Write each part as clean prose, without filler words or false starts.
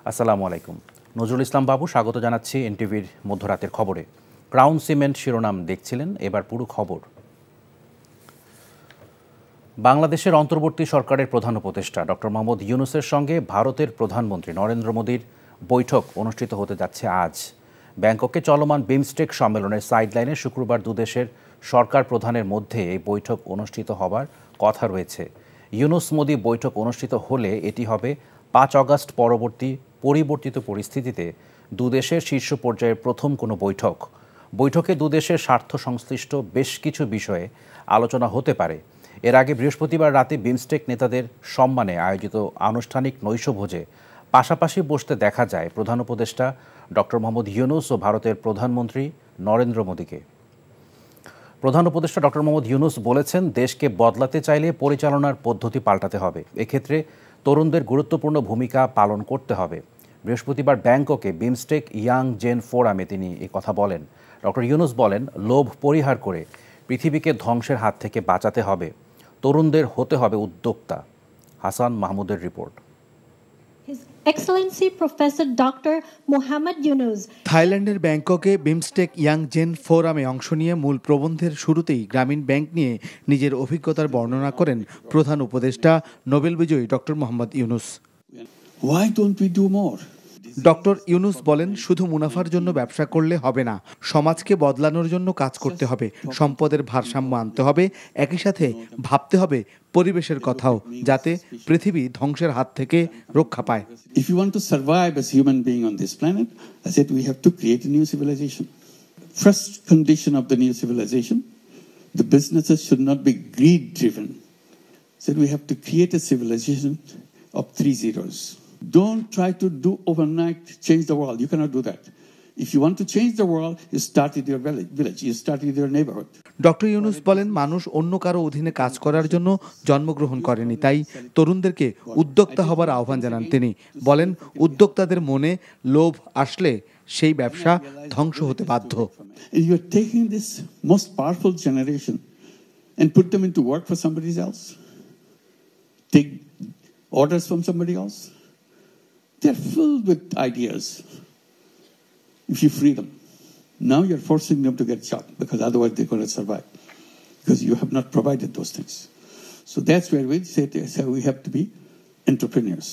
আসসালামু আলাইকুম। নজরুল ইসলাম বাবু স্বাগত জানাচ্ছি এনটিভির মধ্যরাতের খবরে। ক্রাউন সিমেন্ট শিরোনাম দেখছিলেন, এবার পুরো খবর। বাংলাদেশের অন্তর্বর্তী সরকারের প্রধান উপদেষ্টা ডক্টর মোহাম্মদ ইউনূসের সঙ্গে ভারতের প্রধানমন্ত্রী নরেন্দ্র মোদীর বৈঠক অনুষ্ঠিত হতে যাচ্ছে আজ। ব্যাংককে চলমান বিমস্টেক সম্মেলনের সাইডলাইনে শুক্রবার দুদেশের সরকার প্রধানের মধ্যে এই বৈঠক অনুষ্ঠিত হবার কথা রয়েছে। ইউনূস মোদী বৈঠক অনুষ্ঠিত হলে এটি হবে 5 আগস্ট পরিবর্তিত পরিস্থিতিতে দুদেশের শীর্ষ পর্যায়ের প্রথম কোনো বৈঠক। বৈঠকে দুদেশের স্বার্থ সংশ্লিষ্ট বেশ কিছু বিষয়ে আলোচনা হতে পারে। এর আগে বৃহস্পতিবার রাতে বিমস্টেক নেতাদের সম্মানে আয়োজিত আনুষ্ঠানিক নৈশভোজে পাশাপাশি বসতে দেখা যায় প্রধান উপদেষ্টা ডক্টর মোহাম্মদ ইউনূস ও ভারতের প্রধানমন্ত্রী নরেন্দ্র মোদীকে। প্রধান উপদেষ্টা ডক্টর মোহাম্মদ ইউনূস বলেছেন, দেশকে বদলাতে চাইলে পরিচালনার পদ্ধতি পাল্টাতে হবে। এক্ষেত্রে তরুণদের গুরুত্বপূর্ণ ভূমিকা পালন করতে হবে। বৃহস্পতিবার ব্যাংককে বিমস্টেক ইয়াং জেন ফোরামে তিনি এই কথা বলেন। ডক্টর ইউনূস বলেন, লোভ পরিহার করে পৃথিবীকে ধ্বংসের হাত থেকে বাঁচাতে হবে। তরুণদের হতে হবে উদ্যোক্তা। হাসান মাহমুদের report. His Excellency Professor Dr. Mohammad Yunus। থাইল্যান্ডের ব্যাংককে বিমস্টেক ইয়াং জেন ফোরামে অংশ নিয়ে মূল প্রবন্ধের শুরুতেই গ্রামীণ ব্যাংক নিয়ে নিজের অভিজ্ঞতার বর্ণনা করেন প্রধান উপদেষ্টা নোবেল বিজয়ী doctor Mohammad Yunus. Why don't we do more? Doctor Yunus বলেন, শুধু মুনাফার জন্য ব্যবসা করলে হবে না, সমাজকে বদলানোর জন্য কাজ করতে হবে, সম্পদের ভারসাম্য আনতে হবে, একই সাথে ভাবতে হবে পরিবেশের কথাও, যাতে পৃথিবী ধ্বংসের হাত থেকে রক্ষা পায়। If you want to survive as human being on this planet, I said we have to create a new civilization. First condition of the new civilization, the businesses should not be greed driven. Said we have to create a civilization of 3 zeros. Don't try to do overnight change the world. You cannot do that. If you want to change the world, you start with your village, you start with your neighborhood. Doctor Yunus বলেন, মানুষ অন্য কারো অধীনে কাজ করার জন্য জন্মগ্রহণ করেনি, তাই তরুণদেরকে উদ্যোক্তা হবার আহ্বান জানান তিনি। বলেন, উদ্যোক্তাদের মনে লোভ আসলে সেই ব্যবসা ধ্বংস হতে বাধ্য। You are taking this most powerful generation and put them into work for somebody else. Take orders from somebody else. They're filled with ideas. If you free them, now you're forcing them to get a job, because otherwise they're going to survive, because you have not provided those things. So that's where we say we have to be entrepreneurs.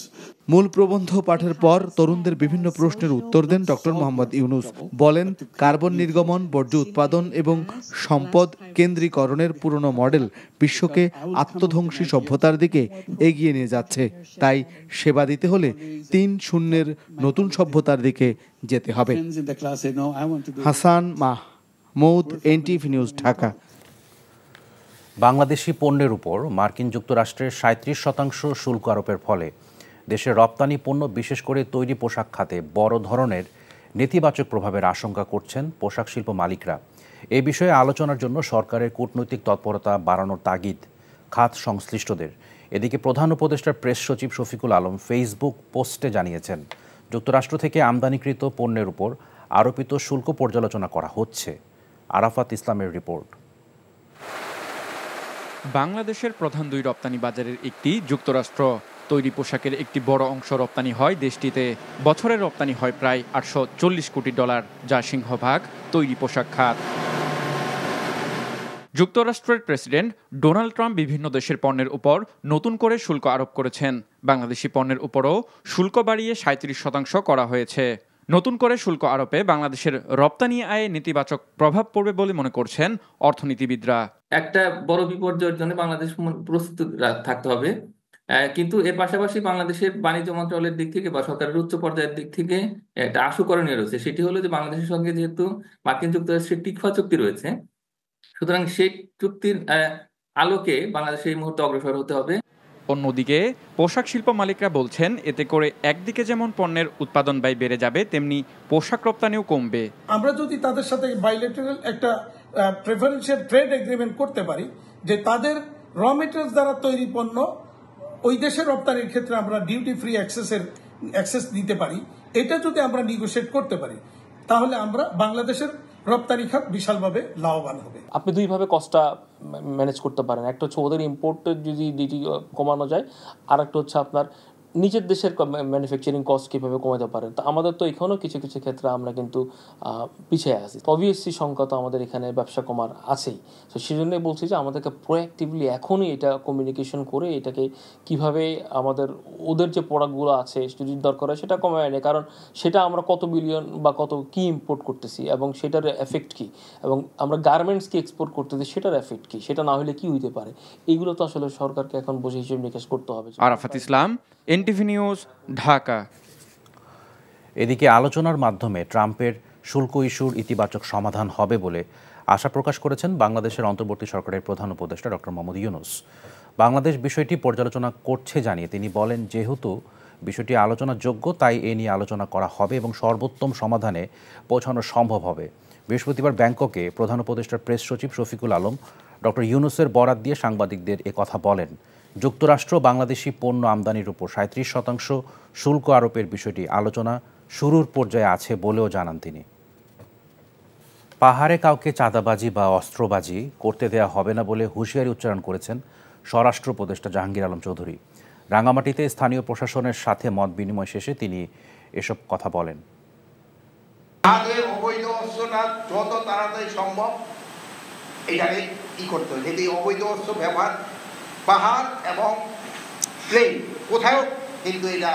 মূল প্রবন্ধ পাঠের পর তরুণদের বিভিন্ন প্রশ্নের উত্তর দেন doctor Mohammad Yunus. বলেন, carbon নির্গমন, বর্জ্য উৎপাদন এবং সম্পদ কেন্দ্রীকরণের পুরনো মডেল বিশ্বকে আত্মধ্বংসী সভ্যতার দিকে এগিয়ে নিয়ে যাচ্ছে। তাই সেবা দিতে হলে 3-0 নতুন সভ্যতার দিকে যেতে হবে। Hasan Mahmud, NTV news, Dhaka. বাংলাদেশি পণ্যের উপর মার্কিন যুক্তরাষ্ট্রের 37% শুল্ক আরোপের ফলে দেশের রপ্তানি পণ্য, বিশেষ করে তৈরি পোশাক খাতে বড় ধরনের নেতিবাচক প্রভাবের আশঙ্কা করছেন পোশাক শিল্প মালিকরা। এ বিষয়ে আলোচনার জন্য সরকারের কূটনৈতিক তৎপরতা বাড়ানোর তাগিদ খাত সংশ্লিষ্টদের। এদিকে প্রধান উপদেষ্টার প্রেস সচিব শফিকুল আলম ফেসবুক পোস্টে জানিয়েছেন, যুক্তরাষ্ট্র থেকে আমদানিকৃত পণ্যের উপর আরোপিত শুল্ক পর্যালোচনা করা হচ্ছে। আরাফাত ইসলামের রিপোর্ট। বাংলাদেশের প্রধান 2 রপ্তানি বাজারের একটি যুক্তরাষ্ট্র। তৈরি পোশাকের একটি বড় অংশ রপ্তানি হয় দেশটিতে। বছরের রপ্তানি হয় প্রায় $840 কোটি, যা সিংহভাগ তৈরি পোশাক খাত। যুক্তরাষ্ট্রের প্রেসিডেন্ট ডোনাল্ড ট্রাম্প বিভিন্ন দেশের পণ্যের উপর নতুন করে শুল্ক আরোপ করেছেন। বাংলাদেশি পণ্যের উপরও শুল্ক বাড়িয়ে 37% করা হয়েছে। নতুন করে শুল্ক আরোপে বাংলাদেশের রপ্তানি আয়ে নেতিবাচক প্রভাব পড়বে বলে মনে করছেন অর্থনীতিবিদরা। একটা বড় বিপর্যয়ের জন্য বাংলাদেশ প্রস্তুত থাকতে হবে, কিন্তু এর পাশাপাশি বাংলাদেশের বাণিজ্য মন্ত্রণালয়ের দিক থেকে বা সরকারের উচ্চ পর্যায়ের দিক থেকে একটা আশুকরণীয় রয়েছে। সেটি হলো যে বাংলাদেশের সঙ্গে যেহেতু মার্কিন যুক্তরাষ্ট্রের টিকফা চুক্তি রয়েছে, সুতরাং সেই চুক্তির আলোকে বাংলাদেশে এই মুহূর্তে অগ্রসর হতে হবে। অন্যদিকে পোশাক শিল্প মালিকরা বলছেন, এতে করে একদিকে যেমন পণ্যের উৎপাদন ব্যয় বেড়ে যাবে, তেমনি পোশাক রপ্তানিও কমবে। আমরা যদি তাদের সাথে বাইলেটারাল একটা প্রেফারেন্সিয়াল ট্রেড এগ্রিমেন্ট করতে পারি, যে তাদের র মেটেরিয়ালস দ্বারা তৈরি পণ্য ওই দেশের রপ্তানির ক্ষেত্রে আমরা ডিউটি ফ্রি অ্যাক্সেস দিতে পারি, এটা যদি আমরা নেগোশিয়েট করতে পারি, তাহলে আমরা বাংলাদেশের রপ্তানি খাত বিশালভাবে লাভবান হবে। আপনি দুইভাবে কস্টটা ম্যানেজ করতে পারেন। একটা হচ্ছে ওদের ইম্পোর্টের যদি ডিউটি কমানো যায়, আর একটা হচ্ছে আপনার নিজের দেশের ম্যানুফ্যাকচারিং কস্ট কীভাবে কমাতে পারে। তো আমাদের তো এখানেও কিছু কিছু ক্ষেত্রে আমরা কিন্তু পিছিয়ে আছি। অবভিয়াসলি সংখ্যা তো আমাদের এখানে ব্যবসা কমার আছেই। তো সেই জন্যই বলছি যে আমাদেরকে প্রোঅ্যাক্টিভলি এখনই এটা কমিউনিকেশন করে এটাকে কিভাবে আমাদের ওদের যে প্রোডাক্টগুলো আছে যদি দরকার হয় সেটা কমায় নেয়, কারণ সেটা আমরা কত বিলিয়ন বা কত কি ইম্পোর্ট করতেছি এবং সেটার এফেক্ট কী, এবং আমরা গার্মেন্টস কি এক্সপোর্ট করতেছি সেটার এফেক্ট কী, সেটা না হলে কি হইতে পারে, এইগুলো তো আসলে সরকারকে এখন বসে হিসেব নিকাশ করতে হবে। আরাফাত ইসলাম, এনটিভি নিউজ, ঢাকা। এদিকে আলোচনার মাধ্যমে ট্রাম্পের শুল্ক ইস্যুর ইতিবাচক সমাধান হবে বলে আশা প্রকাশ করেছেন বাংলাদেশের অন্তর্বর্তী সরকারের প্রধান উপদেষ্টা ডক্টর মোহাম্মদ ইউনূস। বাংলাদেশ বিষয়টি পর্যালোচনা করছে জানিয়ে তিনি বলেন, যেহেতু বিষয়টি আলোচনার যোগ্য তাই এ নিয়ে আলোচনা করা হবে এবং সর্বোত্তম সমাধানে পৌঁছানো সম্ভব হবে। বৃহস্পতিবার ব্যাংককে প্রধান উপদেষ্টার প্রেস সচিব শফিকুল আলম ডক্টর ইউনূসের বরাত দিয়ে সাংবাদিকদের কথা বলেন। যুক্তরাষ্ট্র বাংলাদেশি পণ্য আমদানির উপর 37% শুল্ক আরোপের বিষয়টি আলোচনা শুরুর পর্যায়ে আছে বলেও জানান তিনি। পাহাড়ে কাউকে চাঁদাবাজি বা অস্ত্রবাজি করতে দেওয়া হবে না বলে হুঁশিয়ারি উচ্চারণ করেছেন স্বরাষ্ট্র উপদেষ্টা জাহাঙ্গীর আলম চৌধুরী। রাঙামাটিতে স্থানীয় প্রশাসনের সাথে মত বিনিময় শেষে তিনি এসব কথা বলেন। অবৈধ অস্ত্রটা যত তাড়াতাড়ি সম্ভব এটাকে কি করতে হবে, যদি অবৈধ অস্ত্র ব্যবহার পাহাড় এবং প্লেন কোথাও কিন্তু এটা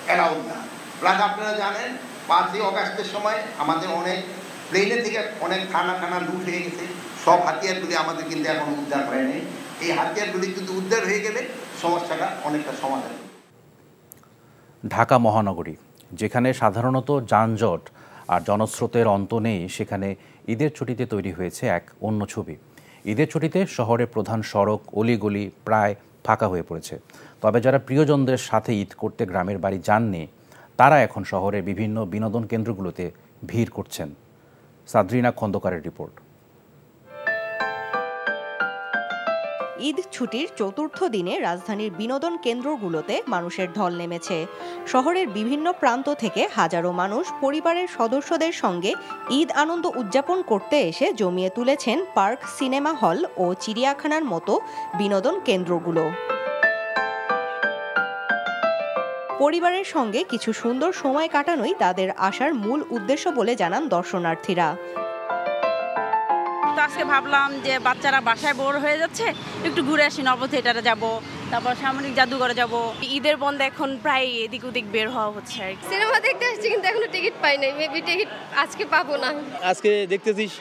অ্যালাউড না। প্লাস আপনারা জানেন 5ই অগাস্টের সময় আমাদের অনেক প্লেনের থেকে অনেক থানা লুট হয়ে গেছে। সব হাতিয়ারগুলি আমাদের কিন্তু এখন উদ্ধার হয়নি। এই হাতিয়ারগুলি কিন্তু উদ্ধার হয়ে গেলে সমস্যাটা অনেকটা সমাধান। ঢাকা মহানগরী, যেখানে সাধারণত যানজট আর জনস্রোতের অন্ত নেই, সেখানে ঈদের ছুটিতে তৈরি হয়েছে এক অন্য ছবি। ঈদের ছুটিতে শহরের প্রধান সড়ক অলিগলি প্রায় ফাঁকা হয়ে পড়েছে। তবে যারা প্রিয়জনদের সাথে ঈদ করতে গ্রামের বাড়ি যাননি, তারা এখন শহরের বিভিন্ন বিনোদন কেন্দ্রগুলোতে ভিড় করছেন। সাদরিনা খন্দকারের রিপোর্ট। ঈদ ছুটির চতুর্থ দিনে রাজধানীর বিনোদন কেন্দ্রগুলোতে মানুষের ঢল নেমেছে। শহরের বিভিন্ন প্রান্ত থেকে হাজারো মানুষ পরিবারের সদস্যদের সঙ্গে ঈদ আনন্দ উদযাপন করতে এসে জমিয়ে তুলেছেন পার্ক, সিনেমা হল ও চিড়িয়াখানার মতো বিনোদন কেন্দ্রগুলো। পরিবারের সঙ্গে কিছু সুন্দর সময় কাটানোই তাদের আসার মূল উদ্দেশ্য বলে জানান দর্শনার্থীরা। আজকে ভাবলাম যে বাচ্চারা বাসায় বোর হয়ে যাচ্ছে, একটু ঘুরে আসি, নব থিয়েটারে যাব, তারপর সামরিক জাদুঘরে যাব। ঈদের বন্ধ এখন প্রায় এদিক ওদিক বের হওয়া হচ্ছে। সিনেমা দেখতে আসছি কিন্তু এখনো টিকিট পাই নাই, মেবি টিকিট আজকে পাবো না। আজকে দেখতেছিস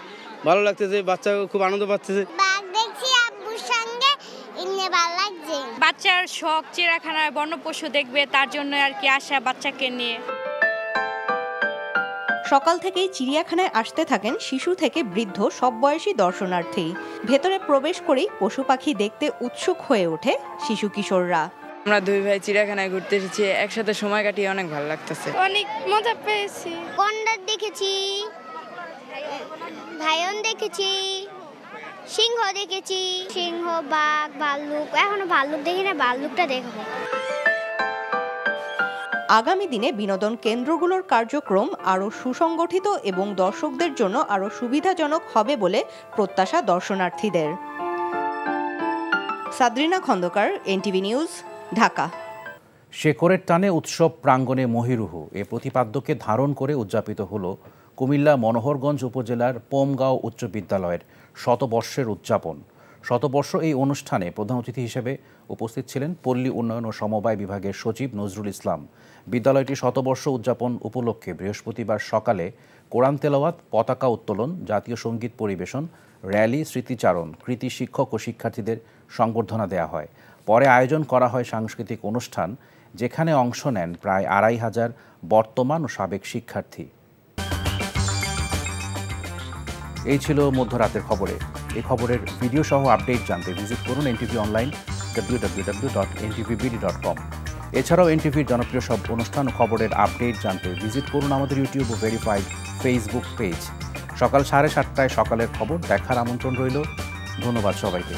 ভালো লাগতেছে, বাচ্চা খুব আনন্দ পাচ্ছে। বাঘ দেখছি আব্বুর সঙ্গে, ইন্নে ভালো লাগছে। বাচ্চার শখ চিড়িয়াখানায় বন্য পশু দেখবে, তার জন্য আর কি আসা বাচ্চাকে নিয়ে। সকাল থেকেই চিড়িয়াখানায় আসতে থাকেন শিশু থেকে বৃদ্ধ সব বয়সী দর্শনার্থী। ভেতরে প্রবেশ করেই পশু পাখি দেখতে উৎসুক হয়ে ওঠে শিশু কিশোররা। আমরা দুই ভাই চিড়িয়াখানায় ঘুরতে এসেছি, একসাথে সময় কাটিয়ে অনেক ভালো লাগতেছে। অনেক মজা পেয়েছি। গন্ডার দেখেছি, লায়ন দেখেছি, সিংহ দেখেছি, সিংহ, বাঘ, ভাল্লুক। এখনো ভাল্লুক দেখি না, ভাল্লুকটা দেখবো। আগামী দিনে বিনোদন কেন্দ্রগুলোর কার্যক্রম আরও সুসংগঠিত এবং দর্শকদের জন্য আরও সুবিধাজনক হবে বলে প্রত্যাশা দর্শনার্থীদের। সাদরিনা খন্দকার, এনটিভি নিউজ, ঢাকা। শেকড়ের টানে উৎসব প্রাঙ্গণে মহিরুহু এ প্রতিপাদ্যকে ধারণ করে উদযাপিত হলো কুমিল্লা মনোহরগঞ্জ উপজেলার পোমগাঁও উচ্চ বিদ্যালয়ের শতবর্ষের উদযাপন। শতবর্ষ এই অনুষ্ঠানে প্রধান অতিথি হিসেবে উপস্থিত ছিলেন পল্লী উন্নয়ন ও সমবায় বিভাগের সচিব নজরুল ইসলাম। বিদ্যালয়টি শতবর্ষ উদযাপন উপলক্ষে বৃহস্পতিবার সকালে কোরআন তেলাওয়াত, পতাকা উত্তোলন, জাতীয় সঙ্গীত পরিবেশন, র্যালি, স্মৃতিচারণ, কৃতি শিক্ষক ও শিক্ষার্থীদের সংবর্ধনা দেওয়া হয়। পরে আয়োজন করা হয় সাংস্কৃতিক অনুষ্ঠান, যেখানে অংশ নেন প্রায় ২৫০০ বর্তমান ও সাবেক শিক্ষার্থী। এই ছিল মধ্যরাতের খবরে। এই খবরের ভিডিও সহ আপডেট জানতে ভিজিট করুন এনটিভি অনলাইন www.ntvbd.com। এছাড়াও এনটিভির জনপ্রিয় সব অনুষ্ঠান ও খবরের আপডেট জানতে ভিজিট করুন আমাদের ইউটিউব ও ভেরিফাইড ফেসবুক পেজ। সকাল 7:30টায় সকালের খবর দেখার আমন্ত্রণ রইল। ধন্যবাদ সবাইকে।